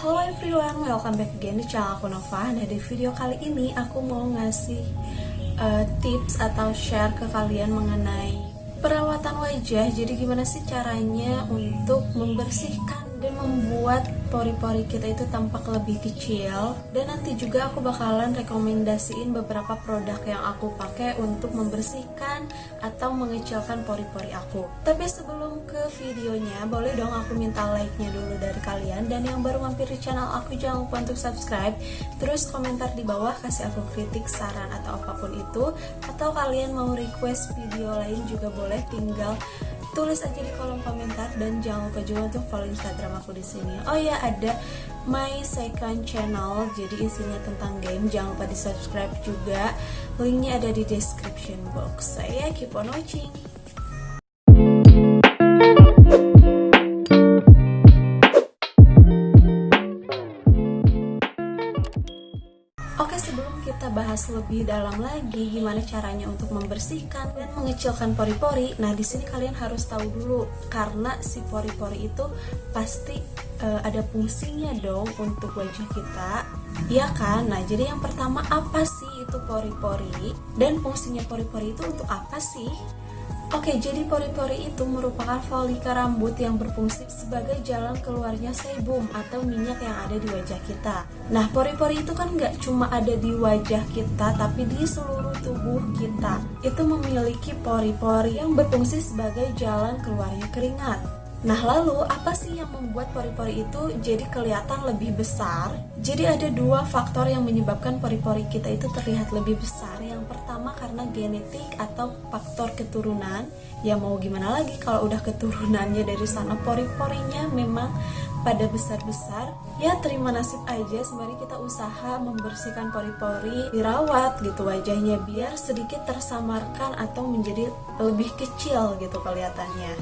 Halo everyone, welcome back again di channel aku Nova. Nah, di video kali ini aku mau ngasih tips atau share ke kalian mengenai perawatan wajah. Jadi gimana sih caranya untuk membersihkan dan membuat pori-pori kita itu tampak lebih kecil. Dan nanti juga aku bakalan rekomendasiin beberapa produk yang aku pakai untuk membersihkan atau mengecilkan pori-pori aku. Tapi sebelum ke videonya, boleh dong aku minta like-nya dulu dari kalian. Dan yang baru mampir di channel aku, jangan lupa untuk subscribe. Terus komentar di bawah, kasih aku kritik, saran, atau apapun itu. Atau kalian mau request video lain juga boleh, tinggal tulis aja di kolom komentar. Dan jangan lupa juga untuk follow Instagram aku di sini. Oh ya, ada my second channel, jadi isinya tentang game. Jangan lupa di subscribe juga, linknya ada di description box. Saya keep on watching. Oke, sebelum kita bahas lebih dalam lagi gimana caranya untuk membersihkan dan mengecilkan pori-pori, nah di sini kalian harus tahu dulu, karena si pori-pori itu pasti ada fungsinya dong untuk wajah kita, ya kan? Nah, jadi yang pertama, apa sih itu pori-pori dan fungsinya pori-pori itu untuk apa sih? Oke, jadi pori-pori itu merupakan follicle rambut yang berfungsi sebagai jalan keluarnya sebum atau minyak yang ada di wajah kita. Nah, pori-pori itu kan nggak cuma ada di wajah kita, tapi di seluruh tubuh kita. Itu memiliki pori-pori yang berfungsi sebagai jalan keluarnya keringat. Nah, lalu apa sih yang membuat pori-pori itu jadi kelihatan lebih besar? Jadi ada dua faktor yang menyebabkan pori-pori kita itu terlihat lebih besar. Yang pertama karena genetik atau faktor keturunan. Ya mau gimana lagi kalau udah keturunannya dari sana pori-porinya memang pada besar-besar. Ya terima nasib aja, sembari kita usaha membersihkan pori-pori, dirawat gitu wajahnya biar sedikit tersamarkan atau menjadi lebih kecil gitu kelihatannya.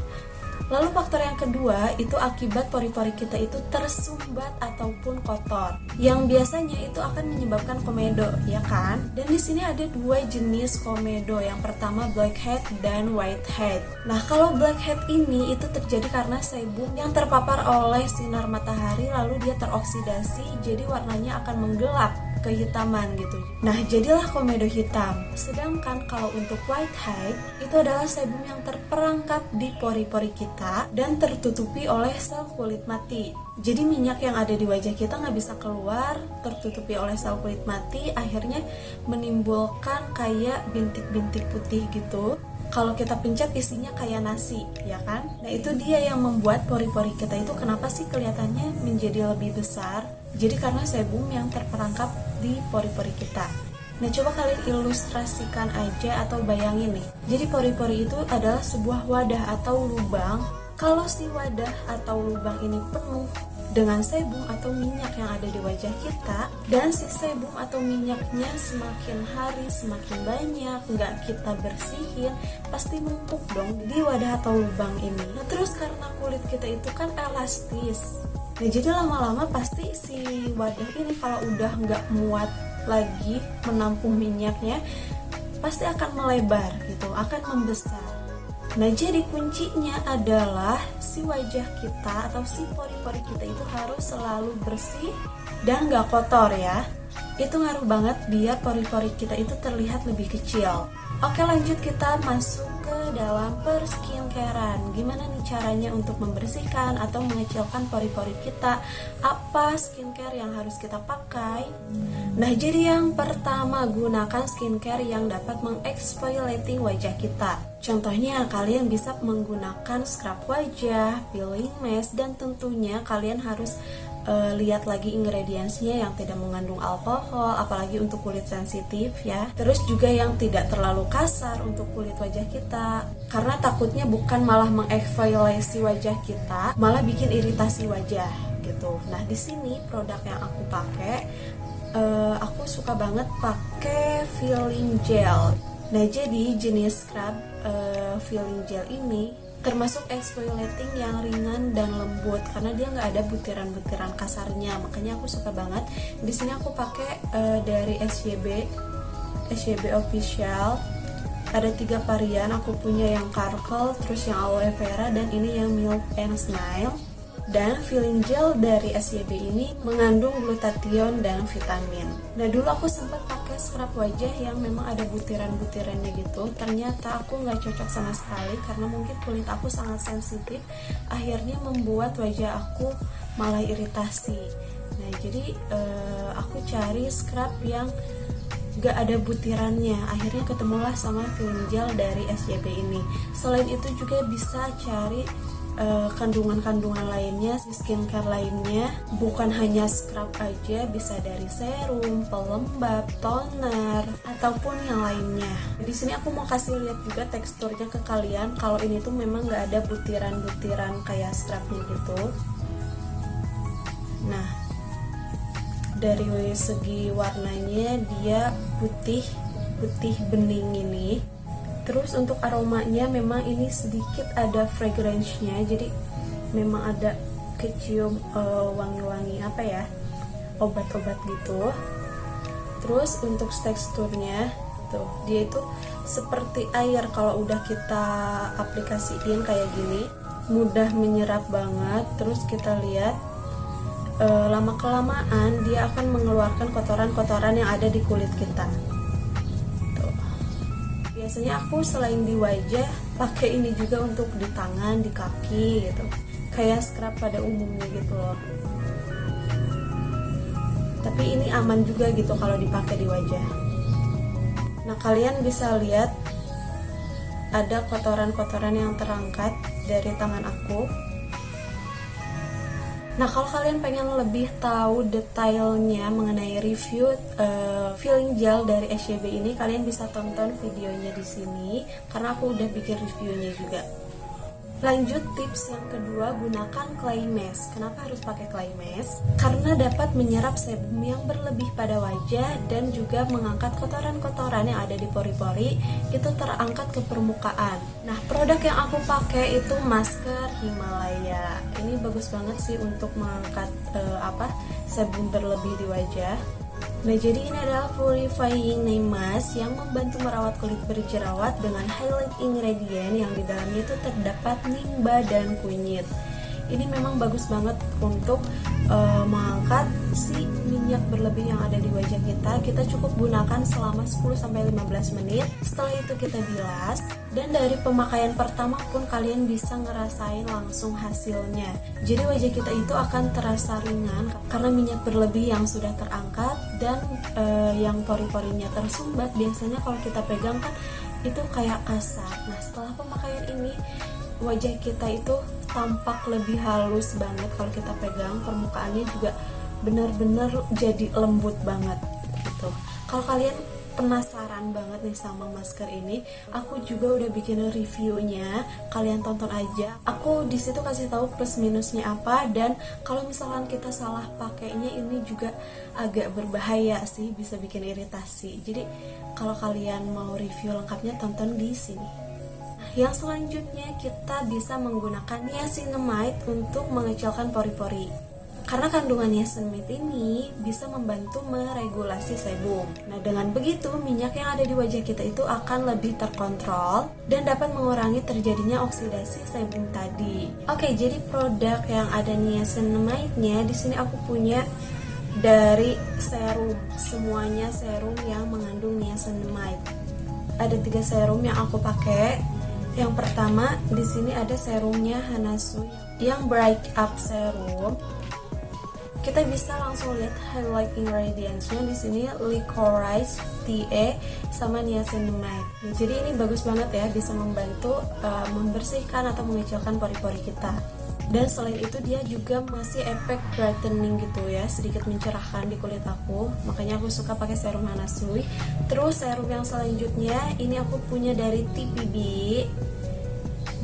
Lalu faktor yang kedua itu akibat pori-pori kita itu tersumbat ataupun kotor, yang biasanya itu akan menyebabkan komedo, ya kan? Dan di sini ada dua jenis komedo, yang pertama blackhead dan whitehead. Nah, kalau blackhead ini itu terjadi karena sebum yang terpapar oleh sinar matahari lalu dia teroksidasi, jadi warnanya akan menggelap, kehitaman gitu. Nah, jadilah komedo hitam. Sedangkan kalau untuk whitehead itu adalah sebum yang terperangkap di pori-pori kita dan tertutupi oleh sel kulit mati. Jadi minyak yang ada di wajah kita nggak bisa keluar, tertutupi oleh sel kulit mati, akhirnya menimbulkan kayak bintik-bintik putih gitu. Kalau kita pencet isinya kayak nasi, ya kan? Nah, itu dia yang membuat pori-pori kita itu kenapa sih kelihatannya menjadi lebih besar? Jadi karena sebum yang terperangkap di pori-pori kita. Nah, coba kalian ilustrasikan aja atau bayangin nih. Jadi pori-pori itu adalah sebuah wadah atau lubang. Kalau si wadah atau lubang ini penuh dengan sebum atau minyak yang ada di wajah kita, dan si sebum atau minyaknya semakin hari semakin banyak nggak kita bersihin, pasti numpuk dong di wadah atau lubang ini. Nah, terus karena kulit kita itu kan elastis, nah jadi lama-lama pasti si wadah ini kalau udah nggak muat lagi menampung minyaknya, pasti akan melebar gitu, akan membesar. Nah, jadi kuncinya adalah si wajah kita atau si pori-pori kita itu harus selalu bersih dan gak kotor ya. Itu ngaruh banget biar pori-pori kita itu terlihat lebih kecil. Oke, lanjut kita masuk ke dalam perskincarean. Gimana nih caranya untuk membersihkan atau mengecilkan pori-pori kita? Apa skincare yang harus kita pakai? Nah, jadi yang pertama, gunakan skincare yang dapat mengeksfoliating wajah kita. Contohnya, kalian bisa menggunakan scrub wajah, peeling mask, dan tentunya kalian harus lihat lagi ingredientsnya yang tidak mengandung alkohol, apalagi untuk kulit sensitif ya. Terus juga yang tidak terlalu kasar untuk kulit wajah kita, karena takutnya bukan malah mengeksfoliasi wajah kita, malah bikin iritasi wajah gitu. Nah, di sini produk yang aku pakai, aku suka banget pakai filling gel. Nah, jadi jenis scrub filling gel ini termasuk exfoliating yang ringan dan lembut karena dia nggak ada butiran-butiran kasarnya, makanya aku suka banget. Di sini aku pakai dari SYB official. Ada 3 varian, aku punya yang Carkol, terus yang aloe vera, dan ini yang Milk and Smile. Dan filling gel dari SYB ini mengandung glutathione dan vitamin. Nah, dulu aku sempat pakai scrub wajah yang memang ada butiran-butirannya gitu. Ternyata aku nggak cocok sama sekali karena mungkin kulit aku sangat sensitif. Akhirnya membuat wajah aku malah iritasi. Nah, jadi aku cari scrub yang gak ada butirannya. Akhirnya ketemulah sama filling gel dari SYB ini. Selain itu juga bisa cari kandungan-kandungan lainnya, skincare lainnya, bukan hanya scrub aja, bisa dari serum, pelembab, toner, ataupun yang lainnya. Di sini aku mau kasih lihat juga teksturnya ke kalian. Kalau ini tuh memang nggak ada butiran-butiran kayak scrubnya gitu. Nah, dari segi warnanya dia putih bening ini. Terus untuk aromanya memang ini sedikit ada fragrance-nya, jadi memang ada kecium wangi-wangi apa ya, obat-obat gitu. Terus untuk teksturnya tuh, dia itu seperti air kalau udah kita aplikasiin kayak gini, mudah menyerap banget. Terus kita lihat lama kelamaan dia akan mengeluarkan kotoran-kotoran yang ada di kulit kita. Biasanya aku selain di wajah pakai ini juga untuk di tangan, di kaki gitu, kayak scrub pada umumnya gitu loh. Tapi ini aman juga gitu kalau dipakai di wajah. Nah, kalian bisa lihat ada kotoran-kotoran yang terangkat dari tangan aku. Nah, kalau kalian pengen lebih tahu detailnya mengenai review filling gel dari SYB ini, kalian bisa tonton videonya di sini karena aku udah bikin reviewnya juga. Lanjut, tips yang kedua, gunakan clay mask. Kenapa harus pakai clay mask? Karena dapat menyerap sebum yang berlebih pada wajah dan juga mengangkat kotoran-kotoran yang ada di pori-pori itu terangkat ke permukaan. Nah, produk yang aku pakai itu masker Himalaya. Ini bagus banget sih untuk mengangkat sebum berlebih di wajah. Nah, jadi ini adalah purifying night mask yang membantu merawat kulit berjerawat dengan highlight ingredient yang di dalamnya itu terdapat nimba dan kunyit. Ini memang bagus banget untuk mengangkat si minyak berlebih yang ada di wajah kita. Kita cukup gunakan selama 10-15 menit. Setelah itu kita bilas, dan dari pemakaian pertama pun kalian bisa ngerasain langsung hasilnya. Jadi wajah kita itu akan terasa ringan karena minyak berlebih yang sudah terangkat dan yang pori-porinya tersumbat. Biasanya kalau kita pegang kan itu kayak kasar. Nah, setelah pemakaian ini wajah kita itu tampak lebih halus banget. Kalau kita pegang, permukaannya juga benar-benar jadi lembut banget gitu. Kalau kalian penasaran banget nih sama masker ini, aku juga udah bikin reviewnya, kalian tonton aja. Aku di situ kasih tahu plus minusnya apa, dan kalau misalkan kita salah pakainya ini juga agak berbahaya sih, bisa bikin iritasi. Jadi kalau kalian mau review lengkapnya tonton di sini. Yang selanjutnya kita bisa menggunakan niacinamide untuk mengecilkan pori-pori. Karena kandungan niacinamide ini bisa membantu meregulasi sebum. Nah, dengan begitu minyak yang ada di wajah kita itu akan lebih terkontrol dan dapat mengurangi terjadinya oksidasi sebum tadi. Oke, jadi produk yang ada niacinamide-nya di sini aku punya dari serum. Semuanya serum yang mengandung niacinamide. Ada 3 serum yang aku pakai. Yang pertama, di sini ada serumnya Hanasui yang Bright Up Serum. Kita bisa langsung lihat highlight ingredients-nya di sini, licorice, tea, sama niacinamide. Nah, jadi ini bagus banget ya, bisa membantu membersihkan atau mengecilkan pori-pori kita. Dan selain itu dia juga masih efek brightening gitu ya, sedikit mencerahkan di kulit aku. Makanya aku suka pakai serum Hanasui. Terus serum yang selanjutnya ini aku punya dari TPB.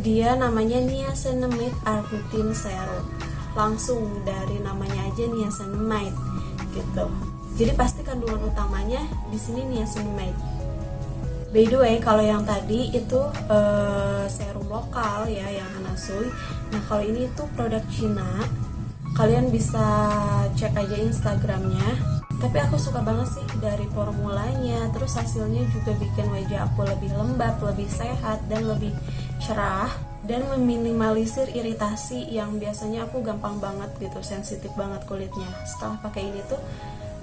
Dia namanya Niacinamide Arbutin Serum. Langsung dari namanya aja niacinamide gitu. Jadi pasti kandungan utamanya di sini niacinamide. By the way, kalau yang tadi itu serum lokal ya, yang Hanasui. Nah, kalau ini tuh produk Cina. Kalian bisa cek aja Instagramnya. Tapi aku suka banget sih dari formulanya. Terus hasilnya juga bikin wajah aku lebih lembab, lebih sehat, dan lebih cerah. dan meminimalisir iritasi yang biasanya aku gampang banget gitu, sensitif banget kulitnya. Setelah pakai ini tuh,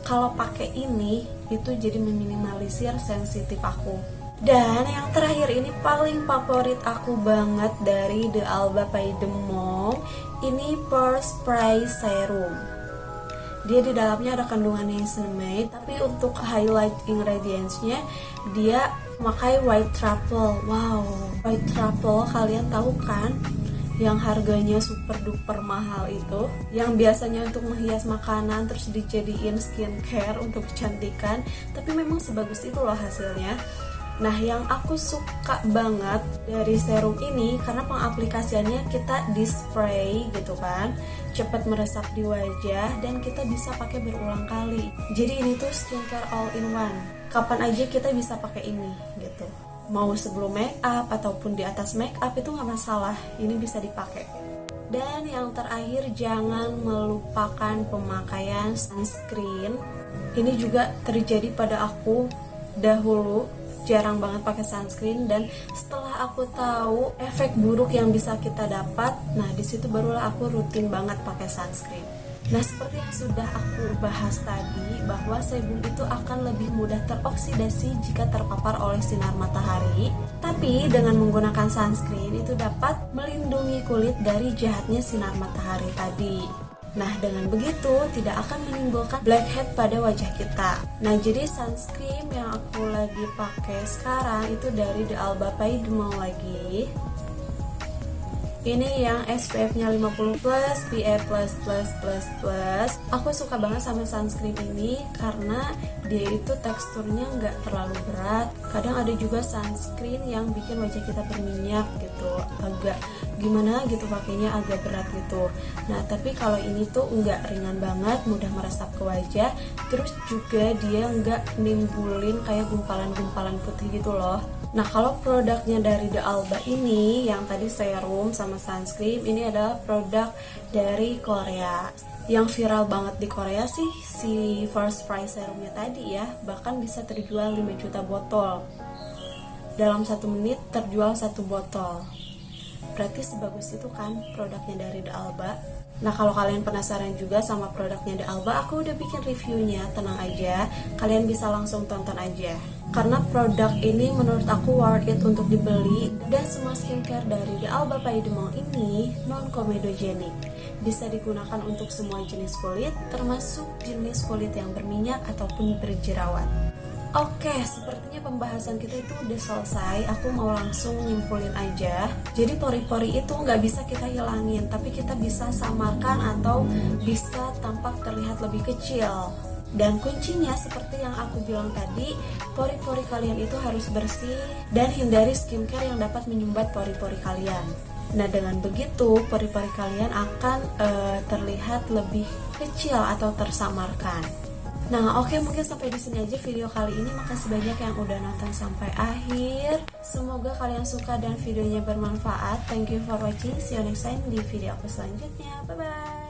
kalau pakai ini itu jadi meminimalisir sensitif aku. Dan yang terakhir ini paling favorit aku banget dari The Alba Pays de Monde, ini Pore Spray Serum. Dia di dalamnya ada kandungan niacinamide, tapi untuk highlight ingredients-nya dia memakai white truffle. Wow, white truffle kalian tahu kan? Yang harganya super duper mahal itu, yang biasanya untuk menghias makanan terus dijadiin skincare untuk kecantikan, tapi memang sebagus itu loh hasilnya. Nah, yang aku suka banget dari serum ini karena pengaplikasiannya kita di spray gitu kan, cepat meresap di wajah dan kita bisa pakai berulang kali. Jadi ini tuh skincare all in one. Kapan aja kita bisa pakai ini gitu. Mau sebelum make up ataupun di atas make up itu nggak masalah, ini bisa dipakai. Dan yang terakhir, jangan melupakan pemakaian sunscreen. Ini juga terjadi pada aku dahulu, jarang banget pakai sunscreen, dan setelah aku tahu efek buruk yang bisa kita dapat, nah disitu barulah aku rutin banget pakai sunscreen. Nah, seperti yang sudah aku bahas tadi, bahwa sebum itu akan lebih mudah teroksidasi jika terpapar oleh sinar matahari. Tapi dengan menggunakan sunscreen itu dapat melindungi kulit dari jahatnya sinar matahari tadi. Nah, dengan begitu tidak akan menimbulkan blackhead pada wajah kita. Nah, jadi sunscreen yang aku lagi pakai sekarang itu dari The Alba Pays de Monde lagi. Ini yang SPF-nya 50+, PA++++. Aku suka banget sama sunscreen ini karena dia itu teksturnya nggak terlalu berat. Kadang ada juga sunscreen yang bikin wajah kita berminyak gitu, agak gimana gitu pakainya, agak berat gitu. Nah, tapi kalau ini tuh nggak, ringan banget, mudah meresap ke wajah. Terus juga dia nggak nimbulin kayak gumpalan-gumpalan putih gitu loh. Nah, kalau produknya dari The Alba ini, yang tadi serum sama sunscreen, ini adalah produk dari Korea. Yang viral banget di Korea sih si First Spray serumnya tadi ya, bahkan bisa terjual 5 juta botol. Dalam 1 menit terjual 1 botol. Berarti sebagus itu kan produknya dari The Alba. Nah, kalau kalian penasaran juga sama produknya The Alba, aku udah bikin reviewnya, tenang aja, kalian bisa langsung tonton aja. Karena produk ini menurut aku worth it untuk dibeli, dan semua skincare dari The Alba Pays de Monde ini non-comedogenic. Bisa digunakan untuk semua jenis kulit, termasuk jenis kulit yang berminyak ataupun berjerawat. Oke, sepertinya pembahasan kita itu udah selesai. Aku mau langsung nyimpulin aja. Jadi pori-pori itu nggak bisa kita hilangin, tapi kita bisa samarkan atau bisa tampak terlihat lebih kecil. Dan kuncinya seperti yang aku bilang tadi, pori-pori kalian itu harus bersih dan hindari skincare yang dapat menyumbat pori-pori kalian. Nah, dengan begitu pori-pori kalian akan terlihat lebih kecil atau tersamarkan. Nah, oke, mungkin sampai di sini aja video kali ini. Makasih banyak yang udah nonton sampai akhir. Semoga kalian suka dan videonya bermanfaat. Thank you for watching. See you next time di video aku selanjutnya. Bye bye.